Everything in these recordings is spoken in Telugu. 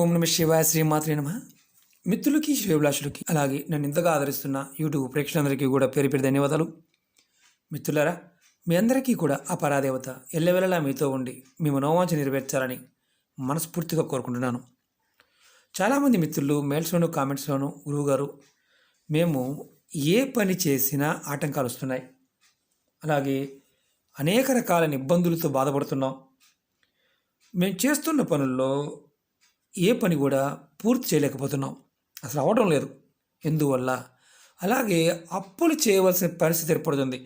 ఓం నమ శివాయ శ్రీమాత్రే నమ. మిత్రులకి శ్రేభిలాషులకి అలాగే నన్ను ఇంతగా ఆదరిస్తున్న యూట్యూబ్ ప్రేక్షకులందరికీ కూడా పేరు పేరు ధన్యవాదాలు. మిత్రులారా, మీ అందరికీ కూడా ఆ పరాదేవత ఎల్లవెల్లలా మీతో ఉండి మీ మనోవాంఛ నెరవేర్చాలని మనస్ఫూర్తిగా కోరుకుంటున్నాను. చాలామంది మిత్రులు మెయిల్స్లోను కామెంట్స్లోను గురువుగారు మేము ఏ పని చేసినా ఆటంకాలు వస్తున్నాయి, అలాగే అనేక రకాలైన ఇబ్బందులతో బాధపడుతున్నాం, మేము చేస్తున్న పనుల్లో ఏ పని కూడా పూర్తి చేయలేకపోతున్నాం, అసలు అవ్వడం లేదు, ఎందువల్ల? అలాగే అప్పులు చేయవలసిన పరిస్థితి ఏర్పడుతుంది.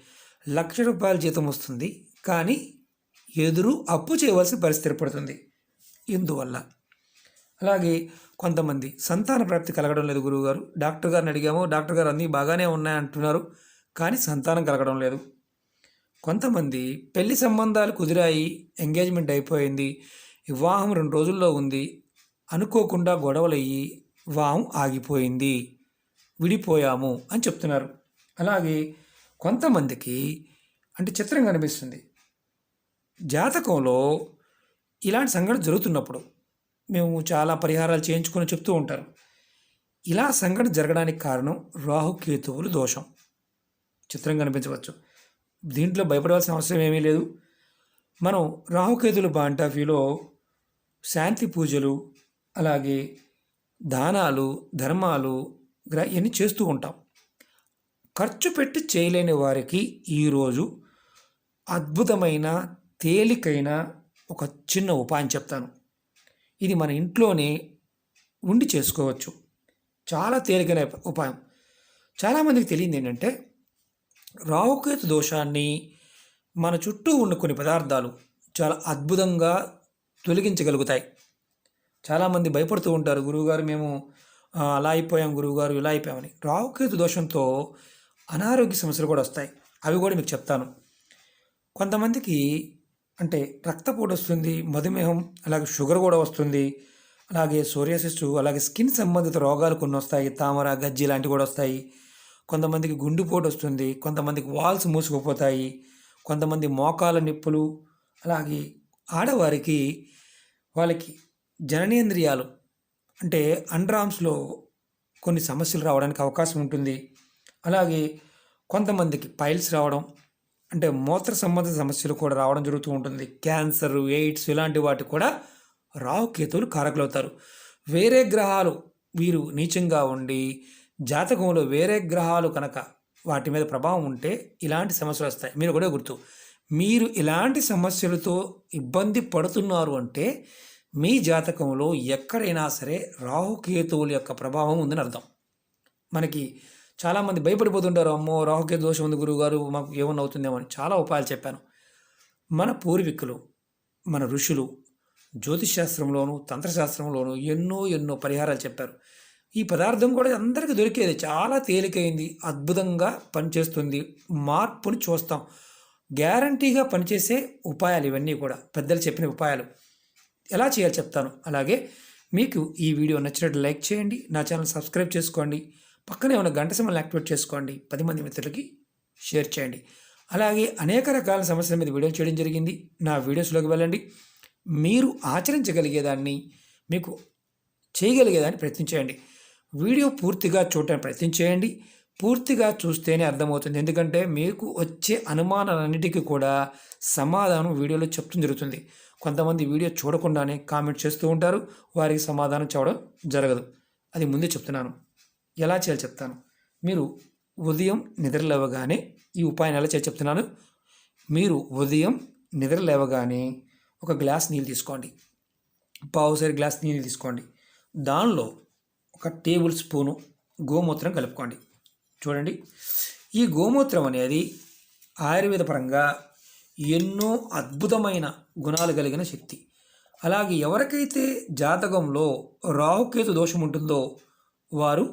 రూపాయల జీతం వస్తుంది, కానీ ఎదురు అప్పు చేయవలసిన పరిస్థితి ఏర్పడుతుంది, ఎందువల్ల? అలాగే కొంతమంది సంతాన ప్రాప్తి కలగడం లేదు గురువుగారు, డాక్టర్ గారిని అడిగాము, డాక్టర్ గారు అన్నీ బాగానే ఉన్నాయంటున్నారు, కానీ సంతానం కలగడం లేదు. కొంతమంది పెళ్లి సంబంధాలు కుదిరాయి, ఎంగేజ్మెంట్ అయిపోయింది, వివాహం 2 రోజుల్లో ఉంది, అనుకోకుండా గొడవలయ్యి వివాహం ఆగిపోయింది, విడిపోయాము అని చెప్తున్నారు. అలాగే కొంతమందికి చిత్రంగా అనిపిస్తుంది, జాతకంలో ఇలాంటి సంఘటన జరుగుతున్నప్పుడు మేము చాలా పరిహారాలు చేయించుకొని చెప్తూ ఉంటారు. ఇలా సంఘటన జరగడానికి కారణం రాహుకేతువులు దోషం. చిత్రంగా అనిపించవచ్చు, దీంట్లో భయపడవలసిన అవసరం ఏమీ లేదు. మనం రాహుకేతువుల పాయింట్ ఆఫ్ వ్యూలో శాంతి పూజలు, అలాగే దానాలు, ధర్మాలు ఇవన్నీ చేస్తూ ఉంటాం. ఖర్చు పెట్టి చేయలేని వారికి ఈరోజు అద్భుతమైన తేలికైన ఒక చిన్న ఉపాయం చెప్తాను. ఇది మన ఇంట్లోనే ఉండి చేసుకోవచ్చు, చాలా తేలికైన ఉపాయం. చాలామందికి తెలియదు ఏంటంటే, రాహుకేతు దోషాన్ని మన చుట్టూ ఉన్న కొన్ని పదార్థాలు చాలా అద్భుతంగా తొలగించగలుగుతాయి. చాలామంది భయపడుతూ ఉంటారు, గురువుగారు మేము అలా అయిపోయాం, గురువుగారు ఇలా అయిపోయామని. రాహుకేతు దోషంతో అనారోగ్య సమస్యలు కూడా వస్తాయి, అవి కూడా మీకు చెప్తాను. కొంతమందికి రక్తపోటు వస్తుంది, మధుమేహం, అలాగే షుగర్ కూడా వస్తుంది, అలాగే సోరియాసిస్, అలాగే స్కిన్ సంబంధిత రోగాలు కొన్ని వస్తాయి, తామర, గజ్జి లాంటివి కూడా వస్తాయి. కొంతమందికి గుండెపోటు వస్తుంది, కొంతమందికి వాల్స్ మూసుకుపోతాయి, కొంతమంది మోకాల నొప్పులు, అలాగే ఆడవారికి వాళ్ళకి జననేంద్రియాలు అండర్ఆర్మ్స్లో కొన్ని సమస్యలు రావడానికి అవకాశం ఉంటుంది. అలాగే కొంతమందికి పైల్స్ రావడం, మూత్ర సంబంధిత సమస్యలు కూడా రావడం జరుగుతూ ఉంటుంది. క్యాన్సర్, ఎయిడ్స్ ఇలాంటి వాటికి కూడా రాహుకేతువులు కారకులవుతారు. వేరే గ్రహాలు వీరు నీచంగా ఉండి జాతకంలో వేరే గ్రహాలు కనుక వాటి మీద ప్రభావం ఉంటే ఇలాంటి సమస్యలు వస్తాయి. మీరు కూడా గుర్తు, మీరు ఇలాంటి సమస్యలతో ఇబ్బంది పడుతున్నారు అంటే మీ జాతకంలో ఎక్కడైనా సరే రాహుకేతువుల యొక్క ప్రభావం ఉందని అర్థం. మనకి చాలామంది భయపడిపోతుంటారు, అమ్మో రాహుకేతు దోషం ఉంది గురువుగారు, మాకు ఏమన్నా అవుతుందేమో అని. చాలా ఉపాయాలు చెప్పాను. మన పూర్వీకులు, మన ఋషులు జ్యోతిషశాస్త్రంలోను తంత్రశాస్త్రంలోను ఎన్నో పరిహారాలు చెప్పారు. ఈ పదార్థం కూడా అందరికీ దొరికేది, చాలా తేలికైంది, అద్భుతంగా పనిచేస్తుంది, మార్పుని చూస్తాం. గ్యారంటీగా పనిచేసే ఉపాయాలు ఇవన్నీ కూడా పెద్దలు చెప్పిన ఉపాయాలు. ఎలా చేయాలో చెప్తాను. అలాగే మీకు ఈ వీడియో నచ్చినట్టు లైక్ చేయండి, నా ఛానల్ సబ్స్క్రైబ్ చేసుకోండి, పక్కనే ఉన్న గంట సింబల్ యాక్టివేట్ చేసుకోండి, 10 మంది మిత్రులకి షేర్ చేయండి. అలాగే అనేక రకాల సమస్యల మీద వీడియోలు చేయడం జరిగింది, నా వీడియోస్లోకి వెళ్ళండి. మీరు ఆచరించగలిగేదాన్ని, మీకు చేయగలిగేదాన్ని ప్రయత్నించేయండి. వీడియో పూర్తిగా చూడటానికి ప్రయత్నించేయండి. పూర్తిగా చూస్తేనే అర్థమవుతుంది, ఎందుకంటే మీకు వచ్చే అనుమానాలన్నిటికీ కూడా సమాధానం వీడియోలో చెప్తూ జరుగుతుంది. కొంతమంది వీడియో చూడకుండానే కామెంట్ చేస్తూ ఉంటారు, వారికి సమాధానం చెప్పడం జరగదు. అది ముందే చెప్తున్నాను, ఎలా చేయాలో చెప్తాను. మీరు ఉదయం నిద్ర లేవగానే ఈ ఉపాయం ఎలా చేయాలో చెప్తున్నాను. మీరు ఉదయం నిద్ర లేవగానే ఒక గ్లాస్ నీళ్ళు తీసుకోండి, పావుసేరు గ్లాస్ నీళ్ళు తీసుకోండి. దానిలో 1 టేబుల్ స్పూను గోమూత్రం కలుపుకోండి. చూడండి, ఈ గోమూత్రం అనేది ఆయుర్వేద పరంగా ఎన్నో అద్భుతమైన గుణాలు కలిగిన శక్తి. అలాగే ఎవరికైతే జాతకంలో రాహుకేతు దోషం ఉంటుందో వారు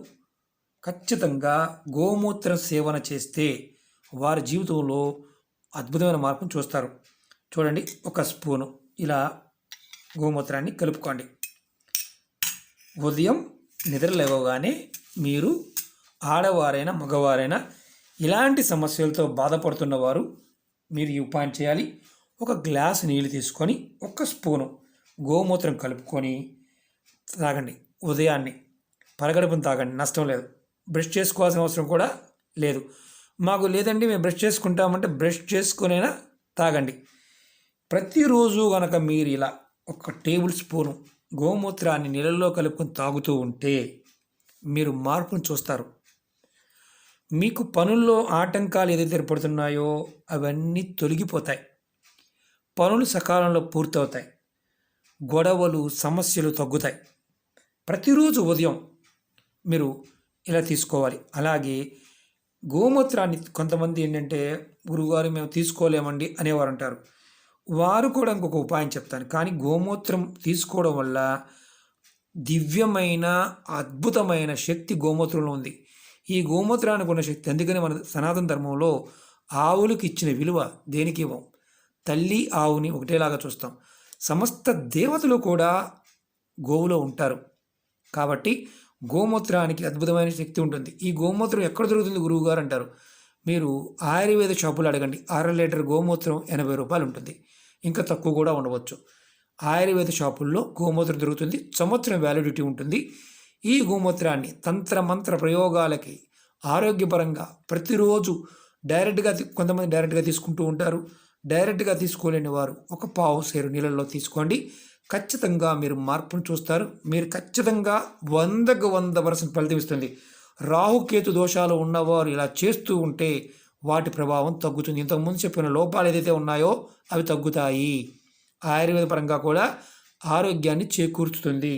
ఖచ్చితంగా గోమూత్ర సేవన చేస్తే వారి జీవితంలో అద్భుతమైన మార్పును చూస్తారు. చూడండి, 1 స్పూను ఇలా గోమూత్రాన్ని కలుపుకోండి. ఉదయం నిద్ర లేవగానే మీరు ఆడవారైనా మగవారైనా ఇలాంటి సమస్యలతో బాధపడుతున్న వారు మీరు ఈ ఉపాయం చేయాలి. 1 గ్లాసు నీళ్ళు తీసుకొని 1 స్పూను గోమూత్రం కలుపుకొని తాగండి. ఉదయాన్నే పరగడుపున తాగండి, నష్టం లేదు. బ్రష్ చేసుకోవాల్సిన అవసరం కూడా లేదు. మాకు లేదండి మేము బ్రష్ చేసుకుంటామంటే బ్రష్ చేసుకునైనా తాగండి. ప్రతిరోజు కనుక మీరు ఇలా ఒక టేబుల్ స్పూను గోమూత్రాన్ని నీళ్ళల్లో కలుపుకొని తాగుతూ ఉంటే మీరు మార్పును చూస్తారు. మీకు పనుల్లో ఆటంకాలు ఏదైతే ఏర్పడుతున్నాయో అవన్నీ తొలగిపోతాయి. పనులు సకాలంలో పూర్తవుతాయి. గొడవలు, సమస్యలు తగ్గుతాయి. ప్రతిరోజు ఉదయం మీరు ఇలా తీసుకోవాలి. అలాగే గోమూత్రాన్ని కొంతమంది ఏంటంటే, గురువుగారు మేము తీసుకోలేమండి అనేవారు అంటారు. వారు కూడా ఇంకొక ఉపాయం చెప్తాను. కానీ గోమూత్రం తీసుకోవడం వల్ల దివ్యమైన అద్భుతమైన శక్తి గోమూత్రంలో ఉంది. ఈ గోమూత్రానికి ఉన్న శక్తి, అందుకని మన సనాతన ధర్మంలో ఆవులకు ఇచ్చిన విలువ దేనికి ఇవ్వం. తల్లి ఆవుని ఒకటేలాగా చూస్తాం. సమస్త దేవతలు కూడా గోవులో ఉంటారు. కాబట్టి గోమూత్రానికి అద్భుతమైన శక్తి ఉంటుంది. ఈ గోమూత్రం ఎక్కడ దొరుకుతుంది గురువుగారు అంటారు. మీరు ఆయుర్వేద షాపులు అడగండి. 1/2 లీటర్ గోమూత్రం 80 రూపాయలు ఉంటుంది. ఇంకా తక్కువ కూడా ఉండవచ్చు. ఆయుర్వేద షాపుల్లో గోమూత్రం దొరుకుతుంది. సంవత్సరం వ్యాలిడిటీ ఉంటుంది. ఈ గోమూత్రాన్ని తంత్రమంత్ర ప్రయోగాలకి ఆరోగ్యపరంగా ప్రతిరోజు డైరెక్ట్గా కొంతమంది డైరెక్ట్గా తీసుకుంటూ ఉంటారు. డైరెక్ట్గా తీసుకోలేని వారు ఒక పావు సేరు నీళ్ళల్లో తీసుకోండి. ఖచ్చితంగా మీరు మార్పును చూస్తారు. మీరు ఖచ్చితంగా 100కు 100% ఫలితం ఇస్తుంది. రాహుకేతు దోషాలు ఉన్నవారు ఇలా చేస్తూ ఉంటే వాటి ప్రభావం తగ్గుతుంది. ఇంతకుముందు చెప్పిన లోపాలు ఏదైతే ఉన్నాయో అవి తగ్గుతాయి. ఆయుర్వేద పరంగా కూడా ఆరోగ్యాన్ని చేకూర్చుతుంది.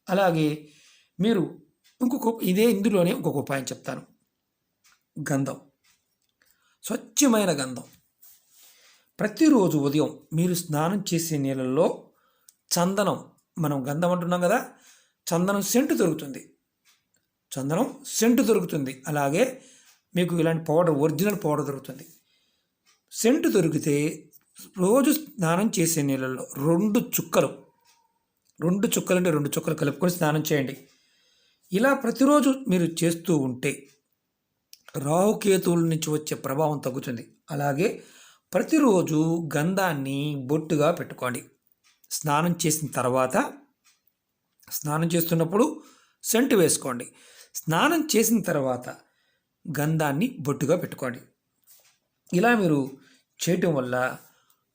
అలాగే మీరు ఇందులోనే ఇంకొక ఉపాయం చెప్తాను. గంధం, స్వచ్ఛమైన గంధం. ప్రతిరోజు ఉదయం మీరు స్నానం చేసే నీళ్ళల్లో చందనం, మనం గంధం అంటున్నాం కదా, చందనం సెంటు దొరుకుతుంది. అలాగే మీకు ఇలాంటి పౌడర్, ఒరిజినల్ పౌడర్ దొరుకుతుంది. సెంటు దొరికితే రోజు స్నానం చేసే నీళ్ళల్లో 2 చుక్కలు అంటే 2 చుక్కలు కలుపుకొని స్నానం చేయండి. ఇలా ప్రతిరోజు మీరు చేస్తూ ఉంటే రాహుకేతువుల నుంచి వచ్చే ప్రభావం తగ్గుతుంది. అలాగే ప్రతిరోజు గంధాన్ని బొట్టుగా పెట్టుకోండి. స్నానం చేస్తున్నప్పుడు సెంటు వేసుకోండి. స్నానం చేసిన తర్వాత గంధాన్ని బొట్టుగా పెట్టుకోండి. ఇలా మీరు చేయటం వల్ల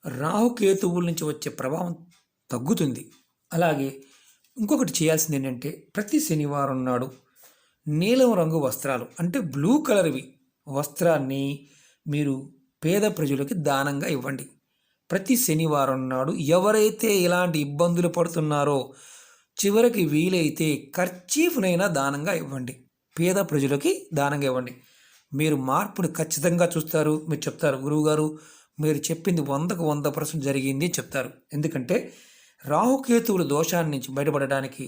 రాహుకేతువుల నుంచి వచ్చే ప్రభావం తగ్గుతుంది. అలాగే ఇంకొకటి చేయాల్సింది ఏంటంటే, ప్రతి శనివారం నాడు నీలం రంగు వస్త్రాలు అంటే బ్లూ కలర్వి వస్త్రాన్ని మీరు పేద ప్రజలకి దానంగా ఇవ్వండి. ప్రతి శనివారం నాడు ఎవరైతే ఇలాంటి ఇబ్బందులు పడుతున్నారో చివరికి వీలైతే కర్చీఫ్నైనా దానంగా ఇవ్వండి. పేద ప్రజలకి దానంగా ఇవ్వండి. మీరు మార్పుని ఖచ్చితంగా చూస్తారు. మీరు చెప్తారు, గురువుగారు మీరు చెప్పింది 100కు 100% జరిగింది చెప్తారు. ఎందుకంటే రాహుకేతువుల దోషాన్ని నుంచి బయటపడడానికి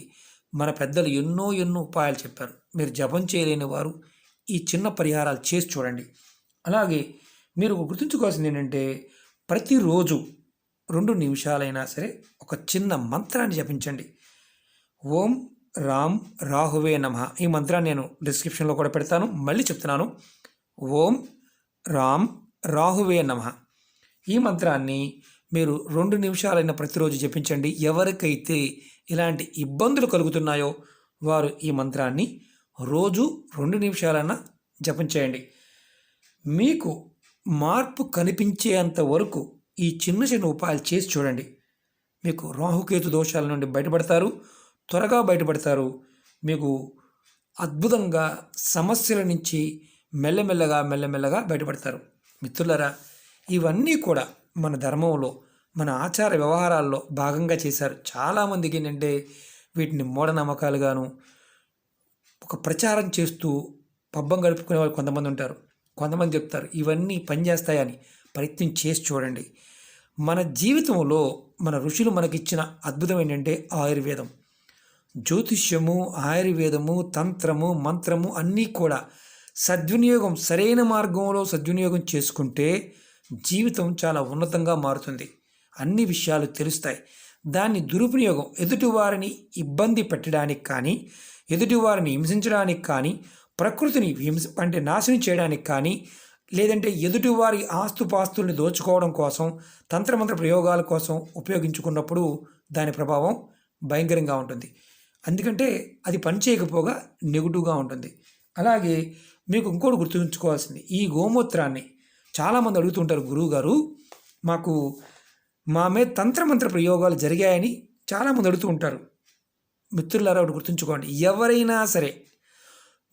మన పెద్దలు ఎన్నో ఉపాయాలు చెప్పారు. మీరు జపం చేయలేని వారు ఈ చిన్న పరిహారాలు చేసి చూడండి. అలాగే మీరు గుర్తుంచుకోవాల్సింది ఏంటంటే, ప్రతిరోజు 2 నిమిషాలైనా సరే ఒక చిన్న మంత్రాన్ని జపించండి. ఓం రామ్ రాహువే నమః. ఈ మంత్రాన్ని నేను డిస్క్రిప్షన్లో కూడా పెడతాను. మళ్ళీ చెప్తున్నాను, ఓం రామ్ రాహువే నమః. ఈ మంత్రాన్ని మీరు 2 నిమిషాలైనా ప్రతిరోజు జపించండి. ఎవరికైతే ఇలాంటి ఇబ్బందులు కలుగుతున్నాయో వారు ఈ మంత్రాన్ని రోజు 2 నిమిషాలైనా జపం చేయండి. మీకు మార్పు కనిపించేంత వరకు ఈ చిన్న ఉపాయాలు చేసి చూడండి. మీకు రాహుకేతు దోషాల నుండి బయటపడతారు, త్వరగా బయటపడతారు. మీకు అద్భుతంగా సమస్యల నుంచి మెల్లమెల్లగా బయటపడతారు. మిత్రులారా, ఇవన్నీ కూడా మన ధర్మంలో, మన ఆచార వ్యవహారాల్లో భాగంగా చేశారు. చాలామందికి ఏంటంటే వీటిని మూఢనమ్మకాలుగాను ఒక ప్రచారం చేస్తూ పబ్బం గడుపుకునే వాళ్ళు కొంతమంది ఉంటారు. కొంతమంది చెప్తారు ఇవన్నీ పనిచేస్తాయని. ప్రయత్నం చేసి చూడండి. మన జీవితంలో మన ఋషులు మనకిచ్చిన అద్భుతం ఏంటంటే ఆయుర్వేదం. జ్యోతిష్యము, ఆయుర్వేదము, తంత్రము, మంత్రము అన్నీ కూడా సద్వినియోగం, సరైన మార్గంలో సద్వినియోగం చేసుకుంటే జీవితం చాలా ఉన్నతంగా మారుతుంది. అన్ని విషయాలు తెలుస్తాయి. దాన్ని దురుపయోగం, ఎదుటివారిని ఇబ్బంది పెట్టడానికి కానీ, ఎదుటివారిని హింసించడానికి కానీ, ప్రకృతిని నాశనం చేయడానికి కానీ, లేదంటే ఎదుటివారి ఆస్తుపాస్తుల్ని దోచుకోవడం కోసం, తంత్రమంత్ర ప్రయోగాల కోసం ఉపయోగించుకున్నప్పుడు దాని ప్రభావం భయంకరంగా ఉంటుంది. ఎందుకంటే అది పని చేయకపోగా నెగిటివ్గా ఉంటుంది. అలాగే మీకు ఇంకోటి గుర్తుంచుకోవాల్సింది, ఈ గోమూత్రాన్ని చాలామంది అడుగుతుంటారు, గురువుగారు మాకు మా మీద తంత్రమంత్ర ప్రయోగాలు జరిగాయని చాలామంది అడుగుతూ ఉంటారు. మిత్రులారా ఒకటి గుర్తుంచుకోండి, ఎవరైనా సరే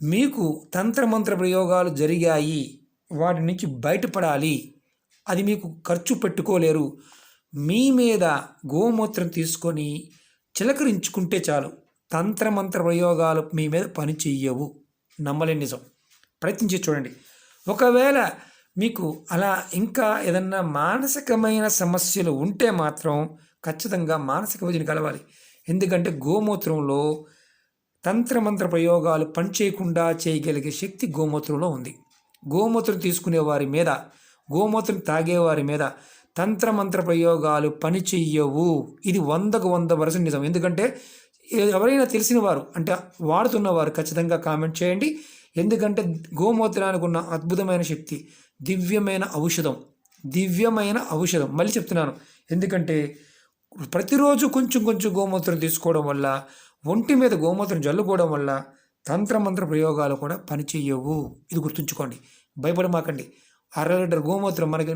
మీకు తంత్రమంత్ర ప్రయోగాలు జరిగాయి, వాటి నుంచి బయటపడాలి, అది మీకు ఖర్చు పెట్టుకోలేరు, మీ మీద గోమూత్రం తీసుకొని చిలకరించుకుంటే చాలు, తంత్రమంత్ర ప్రయోగాలు మీ మీద పని చెయ్యవు. నమ్మలేని నిజం. ప్రయత్నించి చూడండి. ఒకవేళ మీకు అలా ఇంకా ఏదన్నా మానసికమైన సమస్యలు ఉంటే మాత్రం ఖచ్చితంగా మానసిక వైద్యుని కలవాలి. ఎందుకంటే గోమూత్రంలో తంత్రమంత్ర ప్రయోగాలు పనిచేయకుండా చేయగలిగే శక్తి గోమూత్రంలో ఉంది. గోమూత్రం తీసుకునే వారి మీద, గోమూత్రం తాగేవారి మీద తంత్రమంత్ర ప్రయోగాలు పని చెయ్యవు. ఇది 100కు 100% నిజం. ఎందుకంటే ఎవరైనా తెలిసిన వారు అంటే వాడుతున్నవారు ఖచ్చితంగా కామెంట్ చేయండి. ఎందుకంటే గోమూత్రానికి ఉన్న అద్భుతమైన శక్తి, దివ్యమైన ఔషధం. మళ్ళీ చెప్తున్నాను, ఎందుకంటే ప్రతిరోజు కొంచెం కొంచెం గోమూత్రం తీసుకోవడం వల్ల, ఒంటి మీద గోమూత్రం జల్లుకోవడం వల్ల తంత్రమంత్ర ప్రయోగాలు కూడా పనిచేయవు. ఇది గుర్తుంచుకోండి, భయపడమాకండి. 1/2 లీటర్ గోమూత్రం మనకి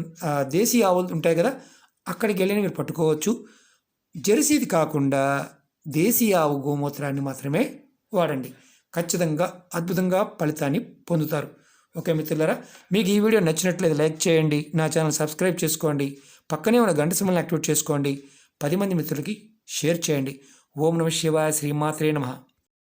దేశీ ఆవులు ఉంటాయి కదా, అక్కడికి వెళ్ళి మీరు పట్టుకోవచ్చు. జెర్సీది కాకుండా దేశీ ఆవు గోమూత్రాన్ని మాత్రమే వాడండి. ఖచ్చితంగా అద్భుతంగా ఫలితాన్ని పొందుతారు. ఓకే మిత్రులారా, మీకు ఈ వీడియో నచ్చినట్లయితే లైక్ చేయండి, నా ఛానల్ సబ్స్క్రైబ్ చేసుకోండి, పక్కనే ఉన్న గంట సింబల్ని యాక్టివేట్ చేసుకోండి, 10 మంది మిత్రులకి షేర్ చేయండి. ఓం నమః శివాయ. శ్రీమాత్రే నమః.